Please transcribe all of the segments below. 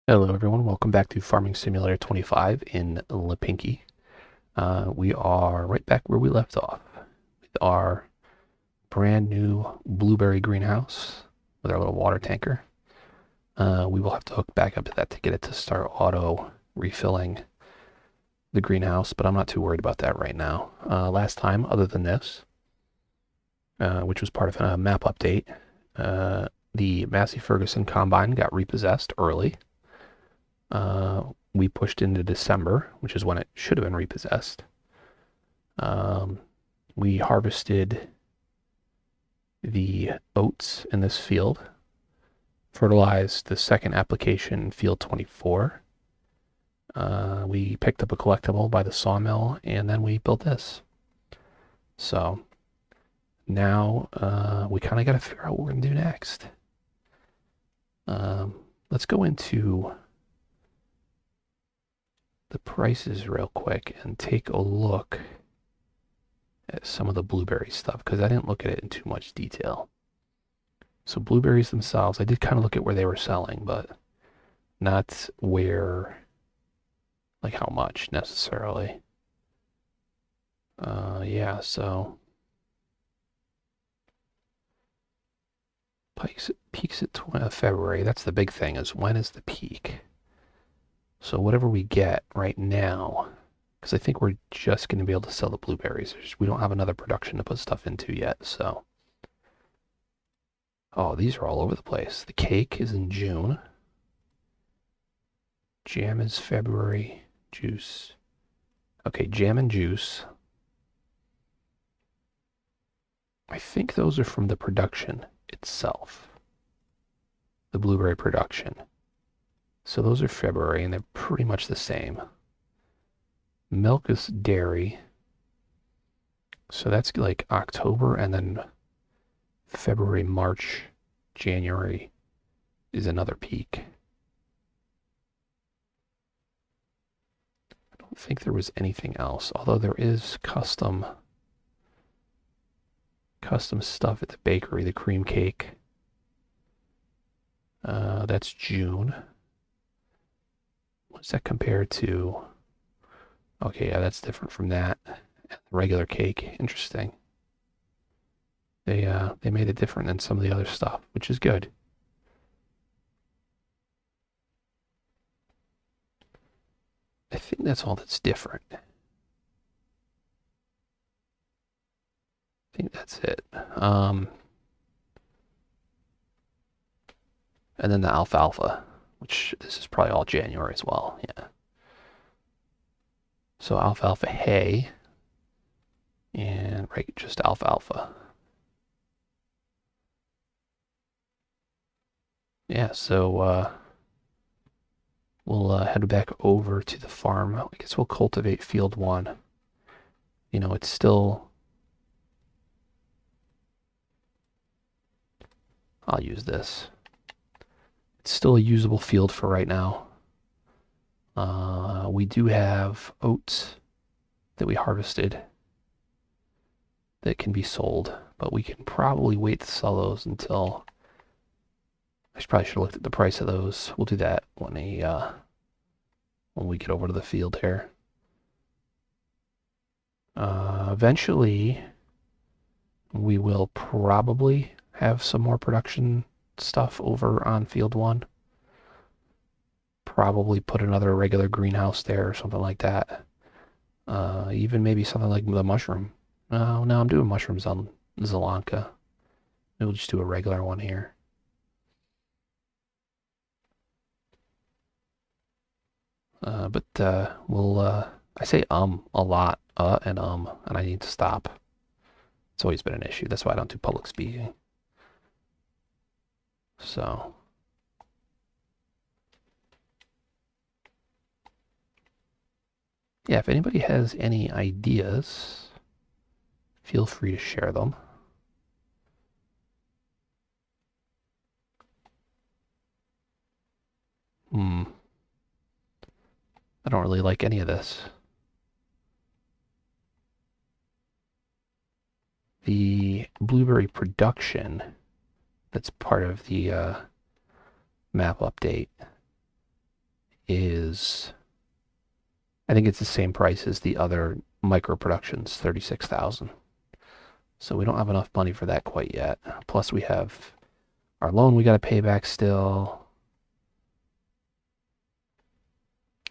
Hello everyone, welcome back to Farming Simulator 25 in Lipinki. We are right back where we left off with our brand new blueberry greenhouse with our little water tanker. We will have to hook back up to that to get it to start auto refilling the greenhouse, but I'm not too worried about that right now. Last time, other than this, which was part of a map update, the Massey Ferguson combine got repossessed early. We pushed into December, which is when it should have been repossessed. Um, we harvested the oats in this field, fertilized the second application in field 24. We picked up a collectible by the sawmill, and then we built this. So now we kind of got to figure out what we're going to do next. Let's go into the prices real quick and take a look at some of the blueberry stuff because I didn't look at it in too much detail. So blueberries themselves, I did kind of look at where they were selling, but not where, like how much necessarily. Yeah, so peaks at February. That's the big thing is when is the peak? So whatever we get right now, because I think we're just going to be able to sell the blueberries. We don't have another production to put stuff into yet, so. Oh, these are all over the place. The cake is in June. Jam is February. Juice. Okay, jam and juice. I think those are from the production itself. The blueberry production. So those are February, and they're pretty much the same. Milk is dairy. So that's like October, and then February, March, January is another peak. I don't think there was anything else, although there is custom stuff at the bakery, the cream cake. That's June. What's that compared to? Okay, yeah, that's different from that. The regular cake, interesting. They made it different than some of the other stuff, which is good. I think that's all that's different. I think that's it. And then the alfalfa, which this is probably all January as well. Yeah. So alfalfa hay and right, just alfalfa. Yeah, so we'll head back over to the farm. I guess we'll cultivate field one. You know, it's still. I'll use this. It's still a usable field for right now. We do have oats that we harvested that can be sold, but we can probably wait to sell those until. I probably should have looked at the price of those. We'll do that when we get over to the field here. Eventually, we will probably have some more production stuff over on field one. Probably put another regular greenhouse there or something like that. Even maybe something like the mushroom. No, I'm doing mushrooms on Zelanka. We'll just do a regular one here. But we'll, I say a lot, and I need to stop. It's always been an issue. That's why I don't do public speaking. So, yeah, if anybody has any ideas, feel free to share them. I don't really like any of this. The blueberry production that's part of the map update is, I think it's the same price as the other micro productions, 36,000. So we don't have enough money for that quite yet. Plus we have our loan we got to pay back still.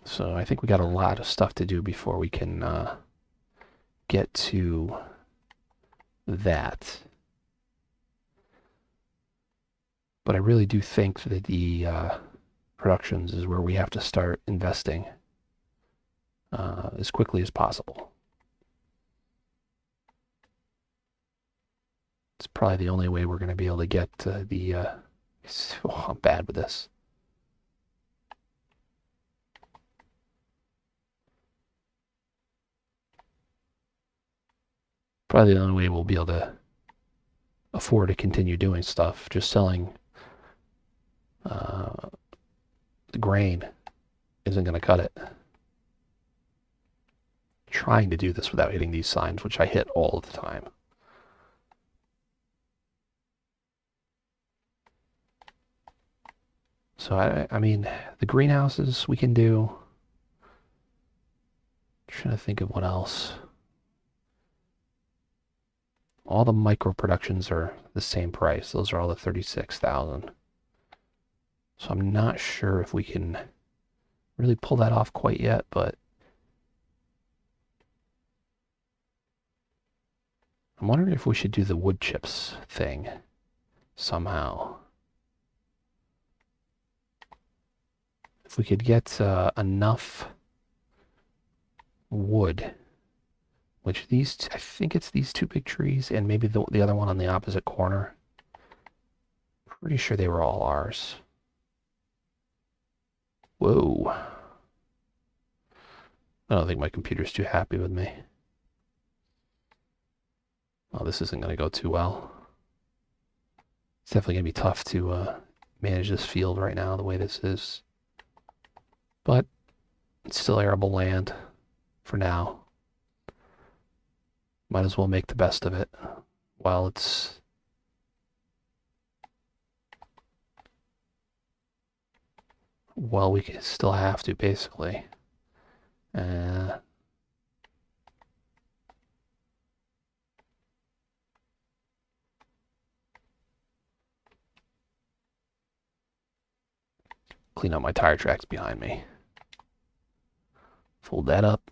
So I think we got a lot of stuff to do before we can get to that. But I really do think that the productions is where we have to start investing as quickly as possible. It's probably the only way we're going to be able to get the... oh, I'm bad with this. Probably the only way we'll be able to afford to continue doing stuff. Just selling the grain isn't going to cut it. Trying to do this without hitting these signs, which I hit all the time. So I mean, the greenhouses we can do. Trying to think of what else. All the micro productions are the same price. Those are all the 36,000. So I'm not sure if we can really pull that off quite yet, but I'm wondering if we should do the wood chips thing somehow. If we could get enough wood, which these, I think it's these two big trees and maybe the other one on the opposite corner. Pretty sure they were all ours. Whoa. I don't think my computer's too happy with me. Oh, this isn't going to go too well. It's definitely going to be tough to manage this field right now the way this is. But it's still arable land for now. Might as well make the best of it while it's... Well, we still have to, basically. Clean out my tire tracks behind me. Fold that up.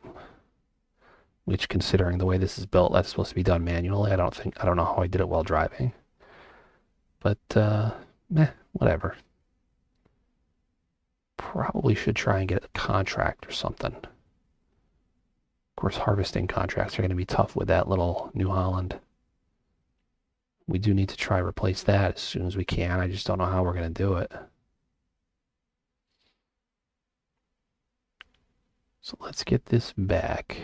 Which, considering the way this is built, that's supposed to be done manually. I don't know how I did it while driving. But, whatever. Probably should try and get a contract or something. Of course, harvesting contracts are going to be tough with that little New Holland. We do need to try to replace that as soon as we can. I just don't know how we're going to do it. So let's get this back.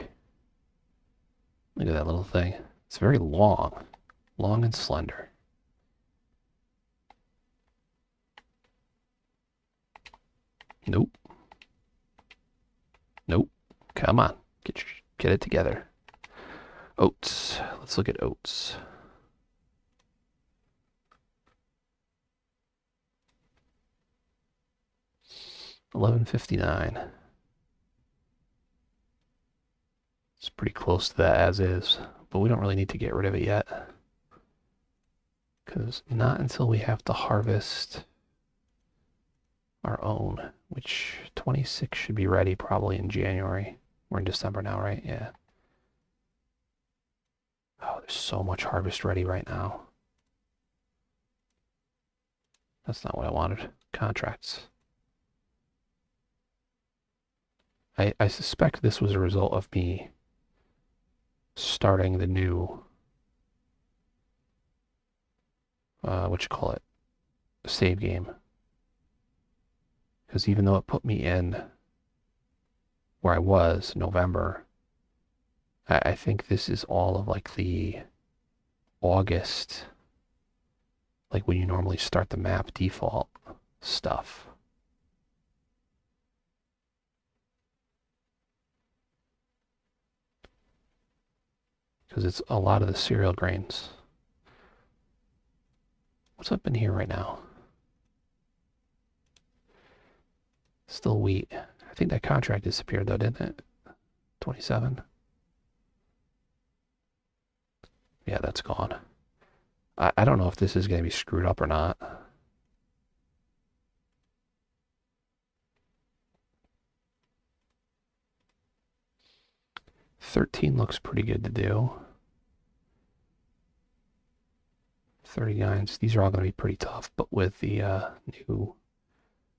Look at that little thing. It's very long. Long and slender. Nope. Nope. Come on. Get it together. Oats. Let's look at oats. $11.59. It's pretty close to that as is, but we don't really need to get rid of it yet. Because not until we have to harvest our own, which 26 should be ready probably in January. We're in December now, right? Yeah. Oh, there's so much harvest ready right now. That's not what I wanted. Contracts. I suspect this was a result of me starting the new, save game. Because even though it put me in where I was, November, I think this is all of like the August, like when you normally start the map default stuff. Because it's a lot of the cereal grains. What's up in here right now? Still wheat. think that contract disappeared though, didn't it? 27. Yeah, that's gone. I don't know if this is going to be screwed up or not. $13 looks pretty good to do. 39s, these are all going to be pretty tough, but with the new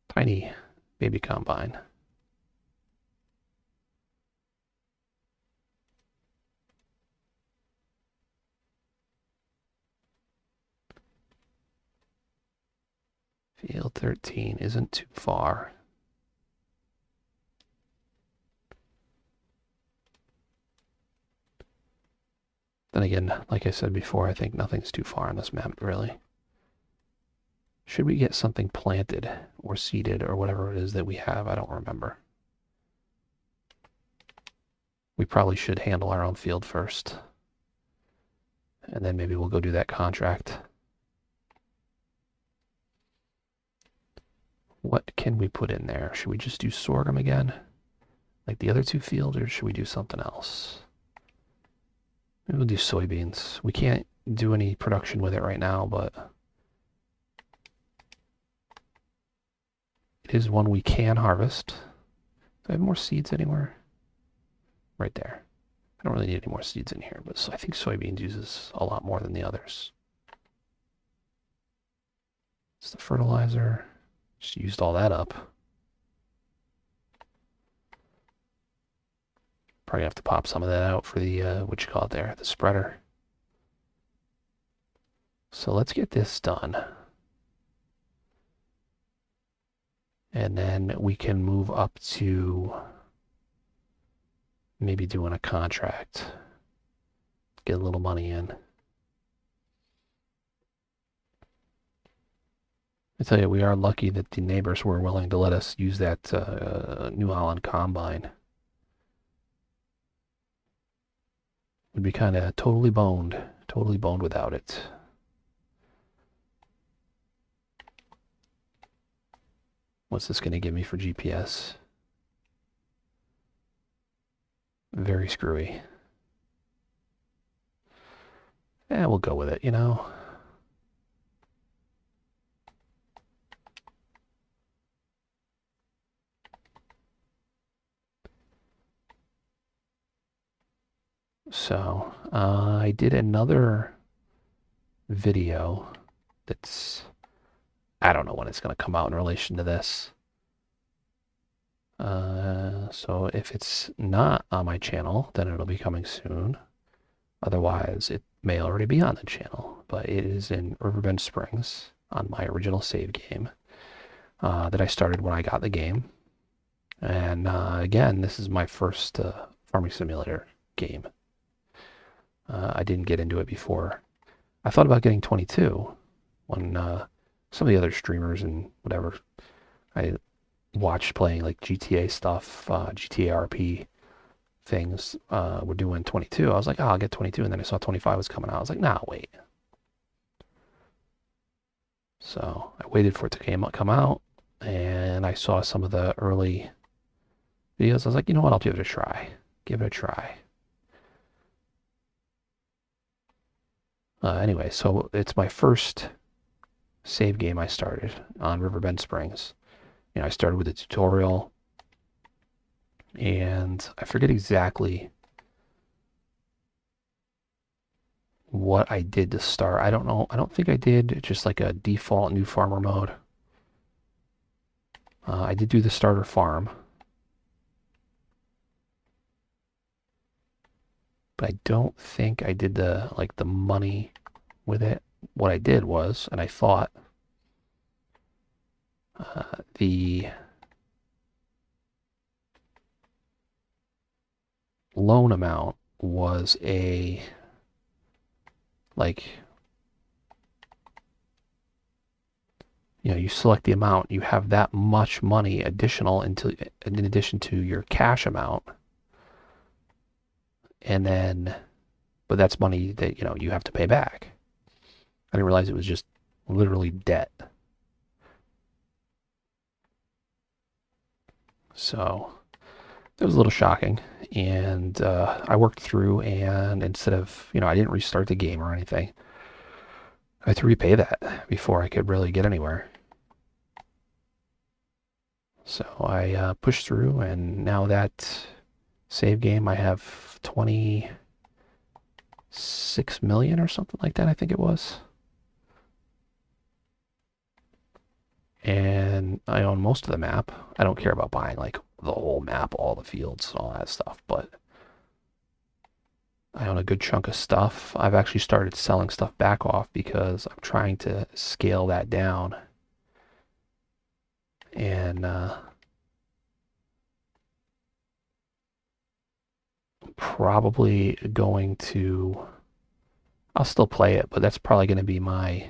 tiny baby combine. Field 13 isn't too far. Then again, like I said before, I think nothing's too far on this map, really. Should we get something planted or seeded or whatever it is that we have? I don't remember. We probably should handle our own field first. And then maybe we'll go do that contract. What can we put in there? Should we just do sorghum again? Like the other two fields, or should we do something else? Maybe we'll do soybeans. We can't do any production with it right now, but it is one we can harvest. Do I have more seeds anywhere? Right there. I don't really need any more seeds in here, but I think soybeans uses a lot more than the others. It's the fertilizer. Just used all that up. Probably have to pop some of that out for the, what you call it there, the spreader. So let's get this done. And then we can move up to maybe doing a contract. Get a little money in. I tell you, we are lucky that the neighbors were willing to let us use that New Holland combine. Would be kind of totally boned without it. What's this going to give me for GPS? Very screwy. Yeah, we'll go with it, you know. So, I did another video that's, I don't know when it's going to come out in relation to this. So if it's not on my channel, then it'll be coming soon. Otherwise, it may already be on the channel, but it is in Riverbend Springs on my original save game that I started when I got the game. And again, this is my first farming simulator game. I didn't get into it before. I thought about getting 22 when some of the other streamers and whatever I watched playing like GTA stuff, GTA RP things were doing 22. I was like, oh, I'll get 22. And then I saw 25 was coming out. I was like, nah, wait. So I waited for it to come out, and I saw some of the early videos. I was like, you know what? I'll give it a try. Give it a try. Anyway, so it's my first save game I started on Riverbend Springs. You know, I started with a tutorial, and I forget exactly what I did to start. I don't know. I don't think I did just like a default new farmer mode. I did do the starter farm, but I don't think I did the money with it. What I did was, and I thought the loan amount was a you know, you select the amount, you have that much money additional in addition to your cash amount, and then, but that's money that, you know, you have to pay back. I didn't realize it was just literally debt. So it was a little shocking. And I worked through, and instead of, I didn't restart the game or anything. I had to repay that before I could really get anywhere. So I pushed through, and now that save game, I have 26 million or something like that, I think it was. And I own most of the map. I don't care about buying like the whole map, all the fields, and all that stuff, but I own a good chunk of stuff. I've actually started selling stuff back off because I'm trying to scale that down. And probably going to, I'll still play it, but that's probably going to be my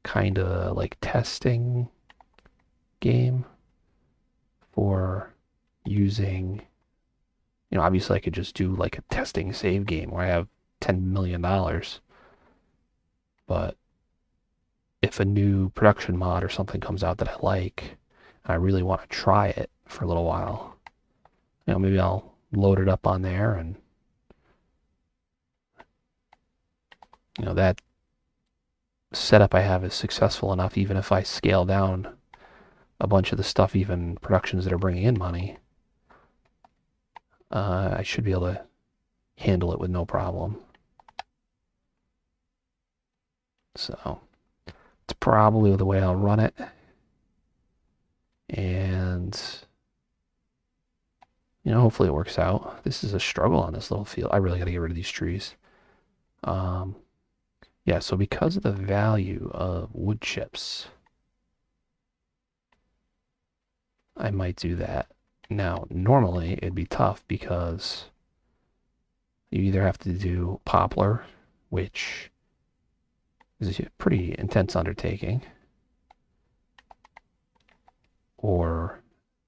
kind of like testing game for using, obviously I could just do like a testing save game where I have $10 million, but if a new production mod or something comes out that I like, and I really want to try it for a little while, maybe I'll load it up on there, and that setup I have is successful enough. Even if I scale down a bunch of the stuff, even productions that are bringing in money, I should be able to handle it with no problem. So it's probably the way I'll run it. And hopefully it works out. This is a struggle on this little field. I really got to get rid of these trees. Yeah, so because of the value of wood chips, I might do that. Now, normally it'd be tough because you either have to do poplar, which is a pretty intense undertaking, or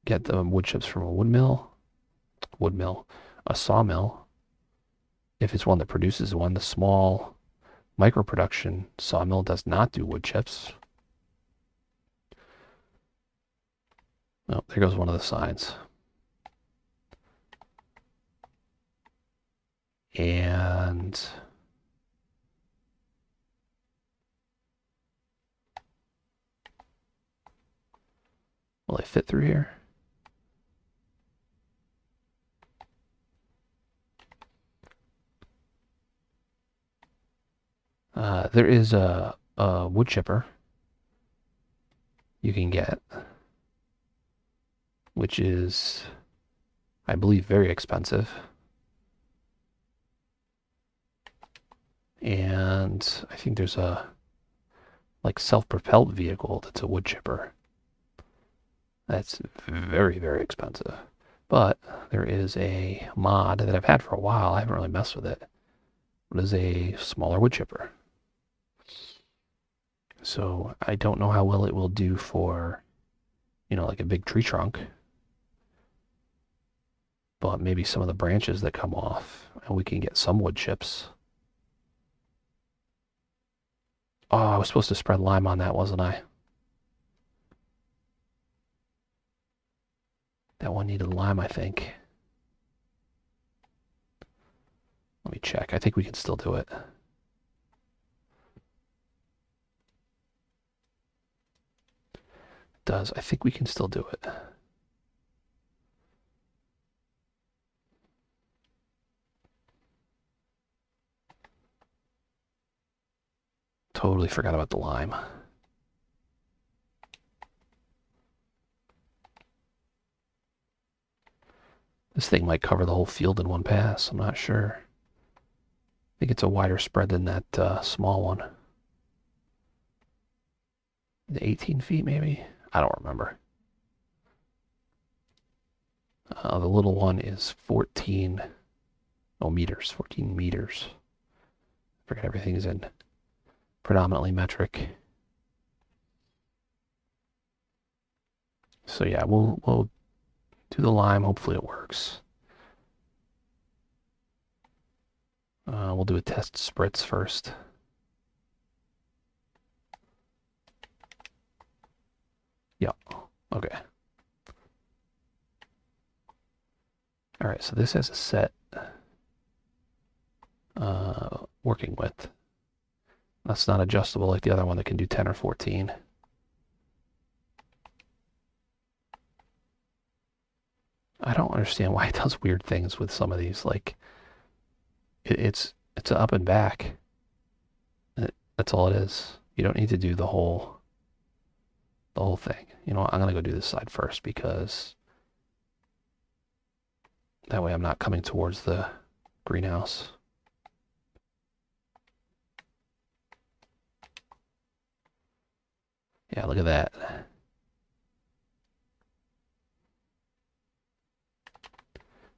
get the wood chips from a a sawmill. If it's one that produces one, the small micro production sawmill does not do wood chips. Oh, there goes one of the signs. And will I fit through here? There is a wood chipper you can get, which is, I believe, very expensive. And I think there's a like self-propelled vehicle that's a wood chipper. That's very, very expensive. But there is a mod that I've had for a while. I haven't really messed with it. It is a smaller wood chipper. So I don't know how well it will do for, like a big tree trunk. But maybe some of the branches that come off, and we can get some wood chips. Oh, I was supposed to spread lime on that, wasn't I? That one needed lime, I think. Let me check. I think we can still do it. It does. I think we can still do it. Totally forgot about the lime. This thing might cover the whole field in one pass. I'm not sure. I think it's a wider spread than that small one. The 18 feet, maybe? I don't remember. The little one is 14 meters. 14 meters. I forget everything is in predominantly metric. So yeah, we'll do the lime. Hopefully it works. We'll do a test spritz first. Yeah. Okay. All right, so this has a set working width. That's not adjustable like the other one that can do 10 or 14. I don't understand why it does weird things with some of these. Like it's up and back. That's all it is. You don't need to do the whole thing. You know what? I'm gonna go do this side first because that way I'm not coming towards the greenhouse. Yeah, look at that.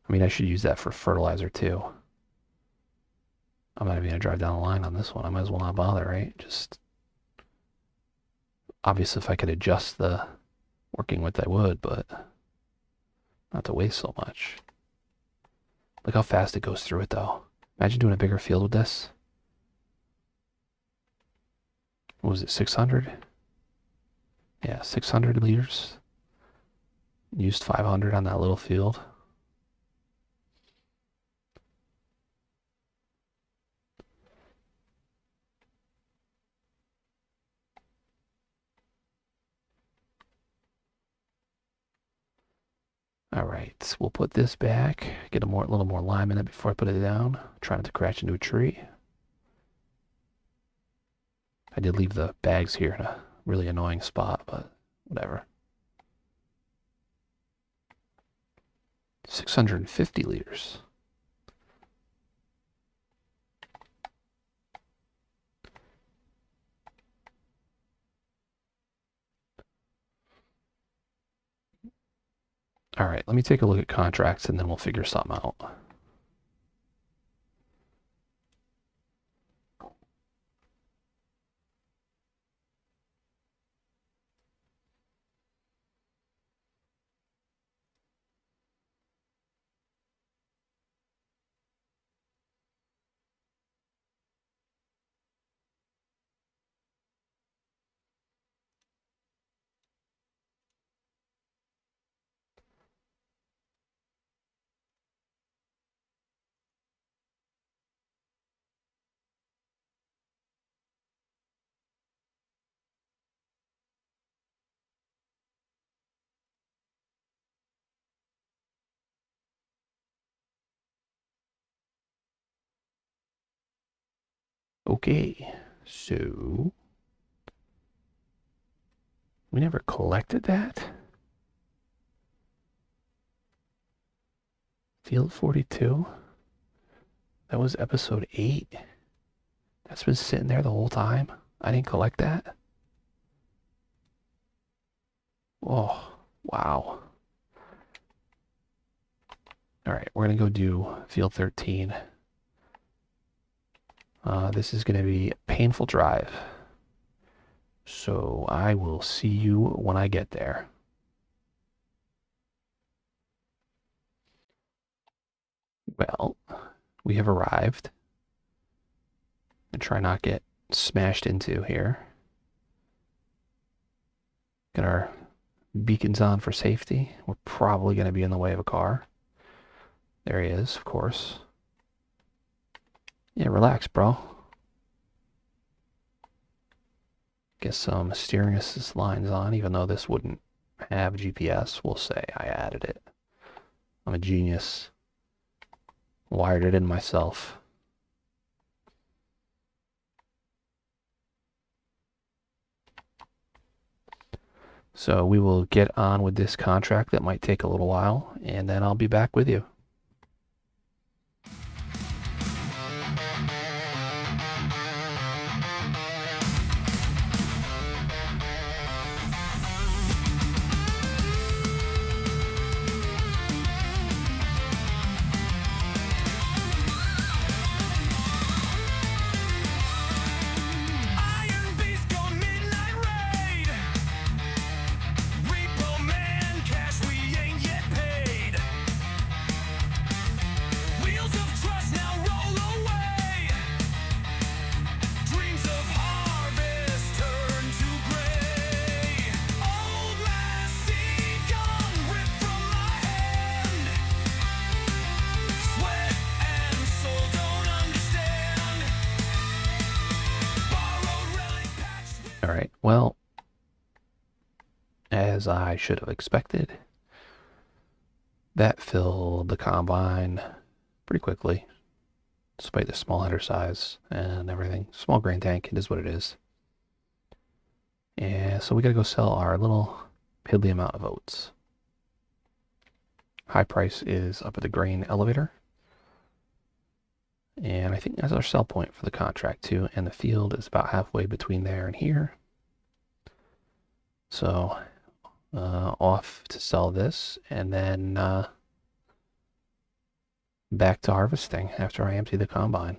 I mean, I should use that for fertilizer too. I'm not even gonna drive down the line on this one. I might as well not bother, right? Just obviously if I could adjust the working width, I would, but not to waste so much. Look how fast it goes through it though. Imagine doing a bigger field with this. What was it, 600? Yeah, 600 liters. Used 500 on that little field. All right, we'll put this back, get a little more lime in it before I put it down. Try not to crash into a tree. I did leave the bags here in a really annoying spot, but whatever. 650 liters. All right, let me take a look at contracts and then we'll figure something out. Okay, so we never collected that. Field 42. That was episode 8. That's been sitting there the whole time. I didn't collect that. Oh, wow. All right, we're gonna go do field 13. This is gonna be a painful drive. So I will see you when I get there. Well, we have arrived. And try not get smashed into here. Got our beacons on for safety. We're probably going to be in the way of a car. There he is, of course. Yeah, relax, bro. Get some steering assist lines on, even though this wouldn't have GPS. We'll say I added it. I'm a genius. Wired it in myself. So we will get on with this contract that might take a little while, and then I'll be back with you. Well, as I should have expected, that filled the combine pretty quickly, despite the small header size and everything. Small grain tank, it is what it is. And so we gotta go sell our little piddly amount of oats. High price is up at the grain elevator. And I think that's our sell point for the contract too. And the field is about halfway between there and here. So off to sell this, and then back to harvesting after I empty the combine.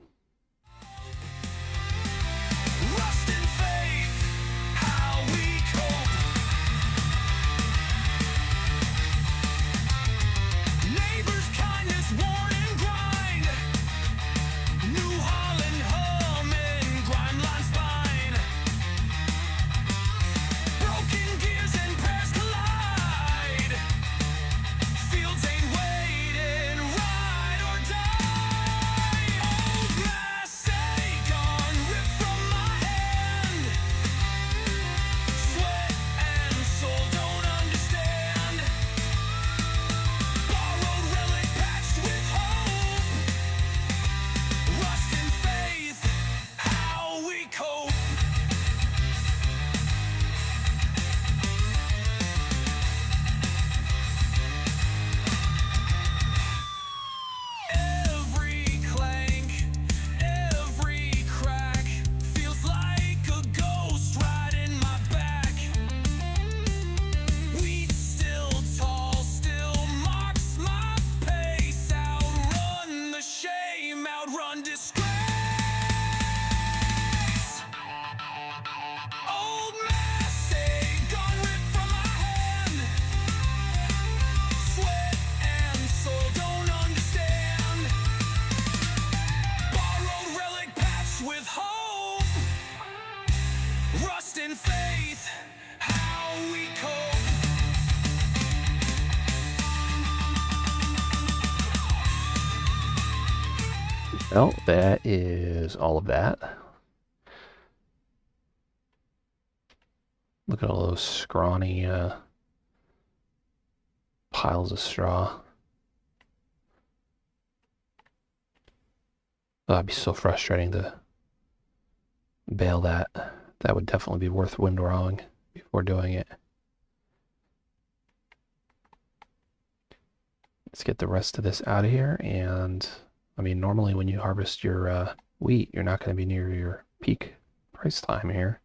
Well, that is all of that. Look at all those scrawny piles of straw. Oh, that'd be so frustrating to bale that. That would definitely be worth windrowing before doing it. Let's get the rest of this out of here. And I mean, normally when you harvest your wheat, you're not going to be near your peak price time here.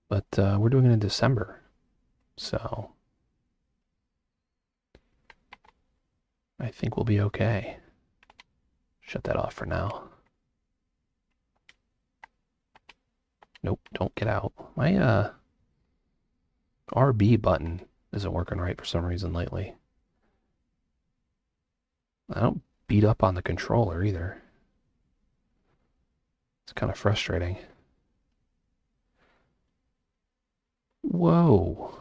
But we're doing it in December, so I think we'll be okay. Shut that off for now. Nope, don't get out. My RB button isn't working right for some reason lately. I don't beat up on the controller either. It's kind of frustrating. Whoa.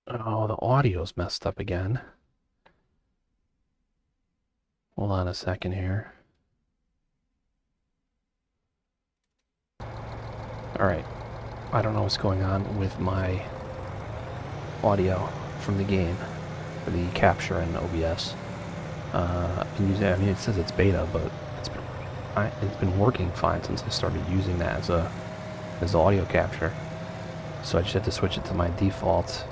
Oh, the audio's messed up again. Hold on a second here. Alright. I don't know what's going on with my audio from the game for the capture in OBS. I mean, it says it's beta, but it's been working fine since I started using that as audio capture. So I just had to switch it to my default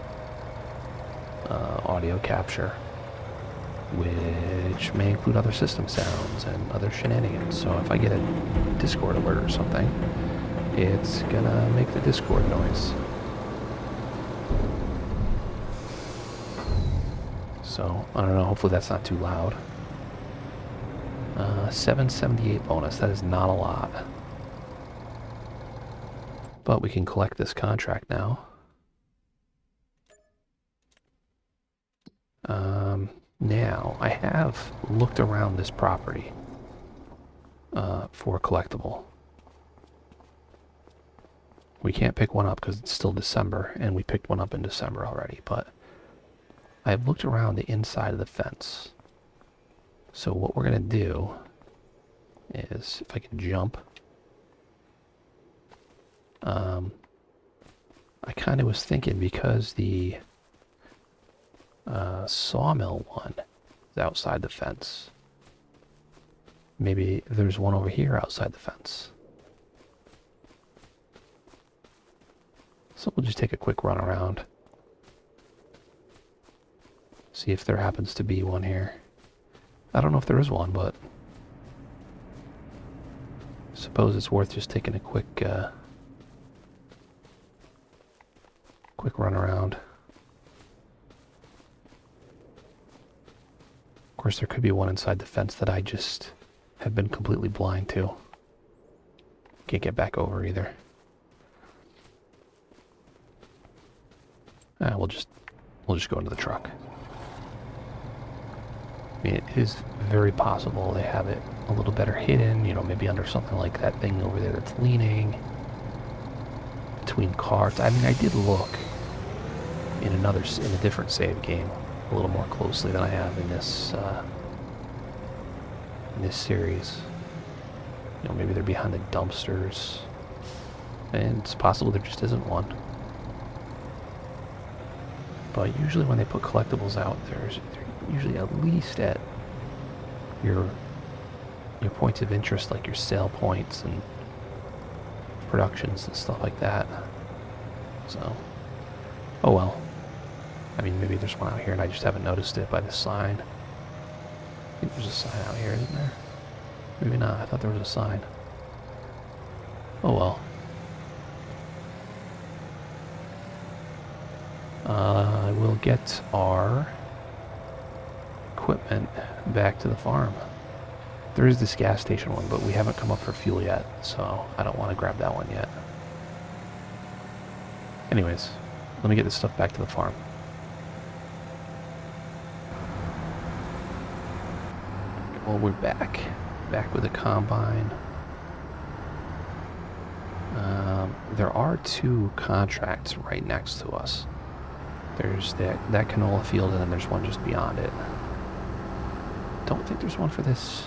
audio capture, which may include other system sounds and other shenanigans. So if I get a Discord alert or something, it's gonna make the Discord noise. So I don't know, hopefully that's not too loud. 778 bonus, that is not a lot. But we can collect this contract now. Now, I have looked around this property for a collectible. We can't pick one up because it's still December, and we picked one up in December already, but I've looked around the inside of the fence. So what we're going to do is, if I can jump, I kind of was thinking because the sawmill one is outside the fence, maybe there's one over here outside the fence. So we'll just take a quick run around. See if there happens to be one here. I don't know if there is one, but I suppose it's worth just taking a quick run around. Of course, there could be one inside the fence that I just have been completely blind to. Can't get back over either. We'll just go into the truck. I mean, it is very possible they have it a little better hidden, you know, maybe under something like that thing over there that's leaning between cars. I mean, I did look in a different save game a little more closely than I have in this series. You know, maybe they're behind the dumpsters, and it's possible there just isn't one. But usually when they put collectibles out, they're usually at least at your points of interest, like your sale points and productions and stuff like that. So, oh well. I mean, maybe there's one out here and I just haven't noticed it by the sign. I think there's a sign out here, isn't there? Maybe not. I thought there was a sign. Oh well. We'll get our equipment back to the farm. There is this gas station one, but we haven't come up for fuel yet, so I don't want to grab that one yet. Anyways, let me get this stuff back to the farm. Well, we're back with the combine. There are two contracts right next to us. There's that canola field, and then there's one just beyond it. Don't think there's one for this.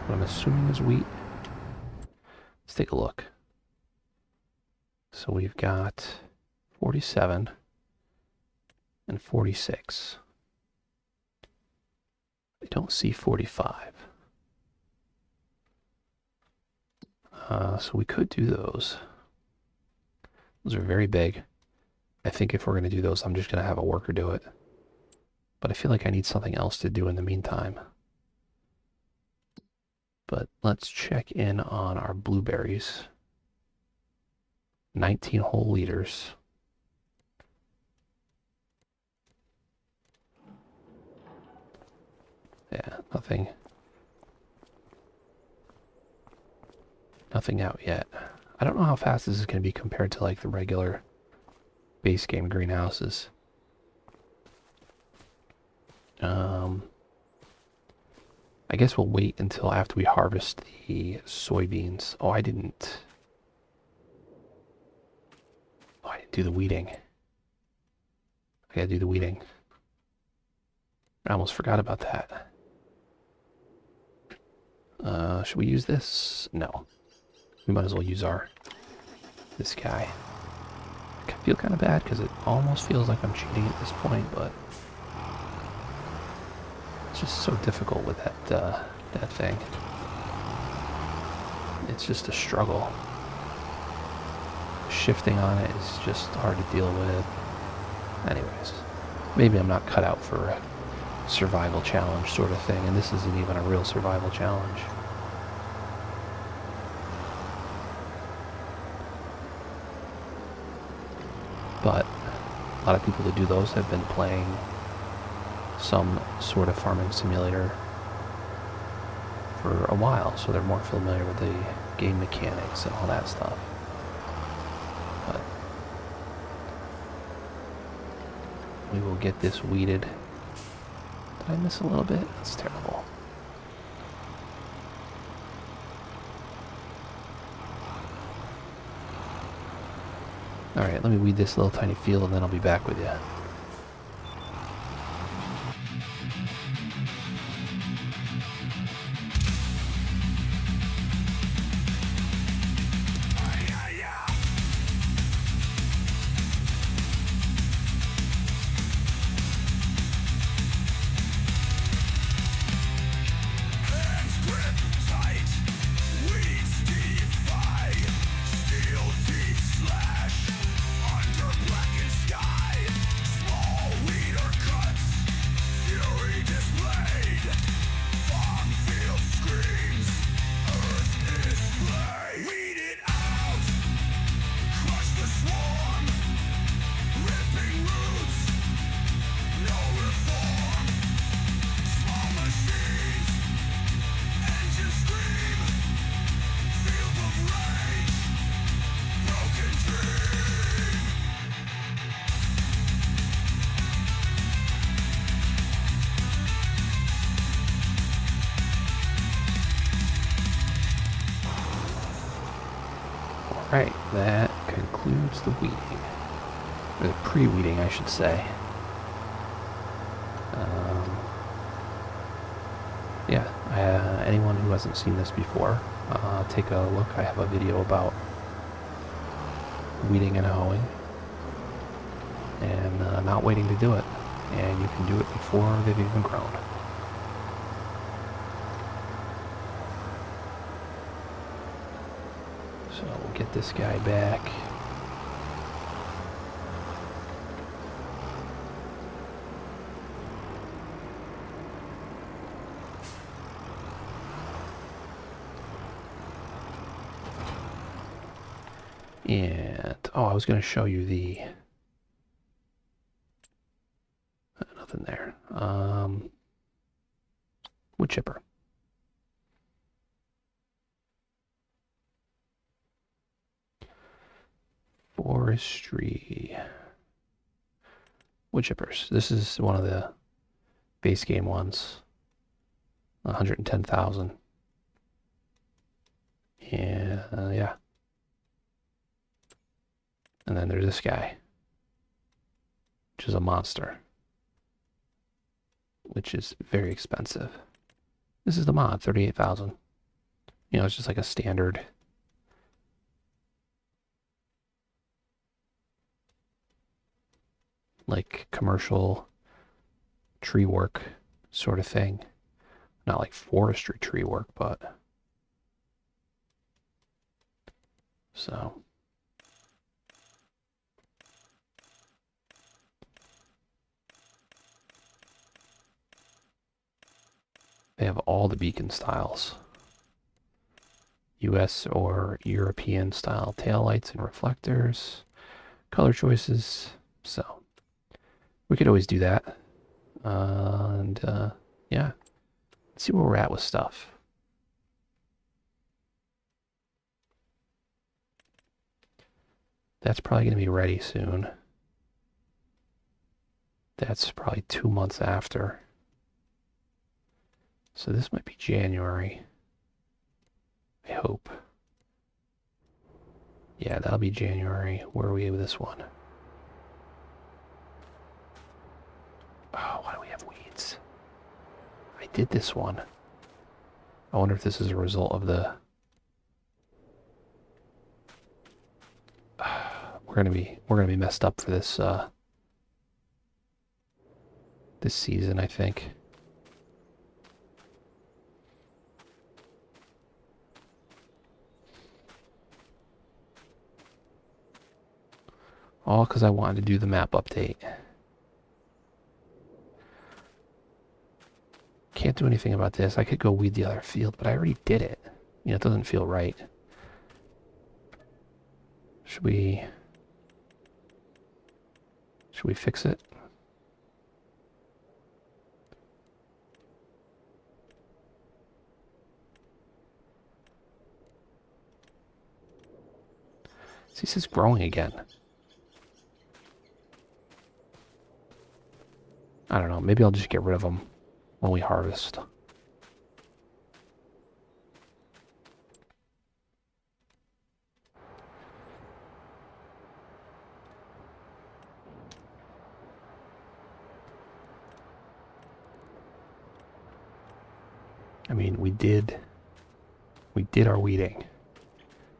What I'm assuming is wheat. Let's take a look. So we've got 47 and 46. I don't see 45. So we could do those. Those are very big. I think if we're going to do those, I'm just going to have a worker do it. But I feel like I need something else to do in the meantime. But let's check in on our blueberries. 19 whole liters. Yeah, nothing out yet. I don't know how fast this is going to be compared to like the regular base game greenhouses. I guess we'll wait until after we harvest the soybeans. Oh, I didn't do the weeding. I gotta do the weeding. I almost forgot about that. Should we use this? No. We might as well use this guy. I feel kind of bad because it almost feels like I'm cheating at this point, but it's just so difficult with that thing. It's just a struggle. Shifting on it is just hard to deal with. Anyways, maybe I'm not cut out for a survival challenge sort of thing, and this isn't even a real survival challenge. But a lot of people that do those have been playing some sort of farming simulator for a while, so they're more familiar with the game mechanics and all that stuff. But we will get this weeded. Did I miss a little bit? That's terrible. Alright, let me weed this little tiny field and then I'll be back with you. Alright, that concludes the weeding. Or the pre-weeding, I should say. Yeah, anyone who hasn't seen this before, take a look. I have a video about weeding and hoeing. And not waiting to do it. And you can do it before they've even grown. So we'll get this guy back. And, oh, I was going to show you the... Nothing there. Wood chipper. Forestry. Wood chippers. This is one of the base game ones. 110,000. Yeah. And then there's this guy, which is a monster, which is very expensive. This is the mod, 38,000. You know, it's just like a standard like commercial tree work sort of thing. Not like forestry tree work, but so they have all the beacon styles. US or European style taillights and reflectors, color choices. So we could always do that. Yeah, let's see where we're at with stuff. That's probably going to be ready soon. That's probably 2 months after. So this might be January. I hope. Yeah, that'll be January. Where are we with this one? Oh, why do we have weeds? I did this one. I wonder if this is a result of the... We're gonna be messed up for this this season, I think. All because I wanted to do the map update. Can't do anything about this. I could go weed the other field, but I already did it. You know, it doesn't feel right. Should we fix it? See, this is growing again. I don't know. Maybe I'll just get rid of them when we harvest. I mean, we did our weeding,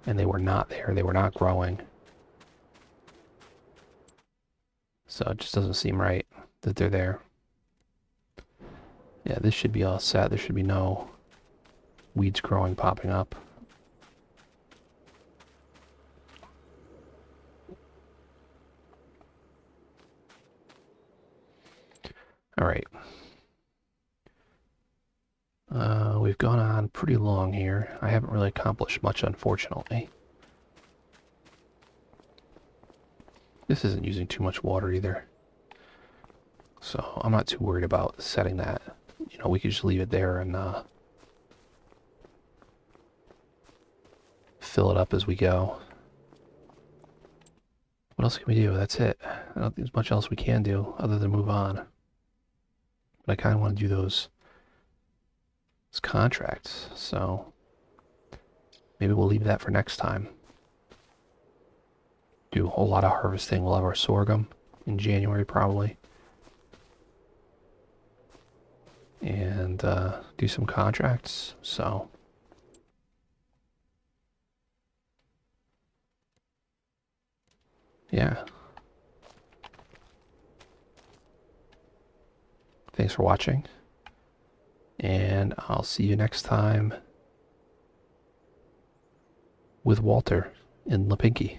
and they were not there. They were not growing. So it just doesn't seem right that they're there. Yeah, this should be all set. There should be no weeds growing, popping up. All right. We've gone on pretty long here. I haven't really accomplished much, unfortunately. This isn't using too much water either. So I'm not too worried about setting that. You know, we could just leave it there and fill it up as we go. What else can we do? That's it. I don't think there's much else we can do other than move on. But I kind of want to do those contracts, so maybe we'll leave that for next time. Do a whole lot of harvesting. We'll have our sorghum in January probably. And do some contracts, so. Yeah. Thanks for watching. And I'll see you next time with Walter in Lipinki.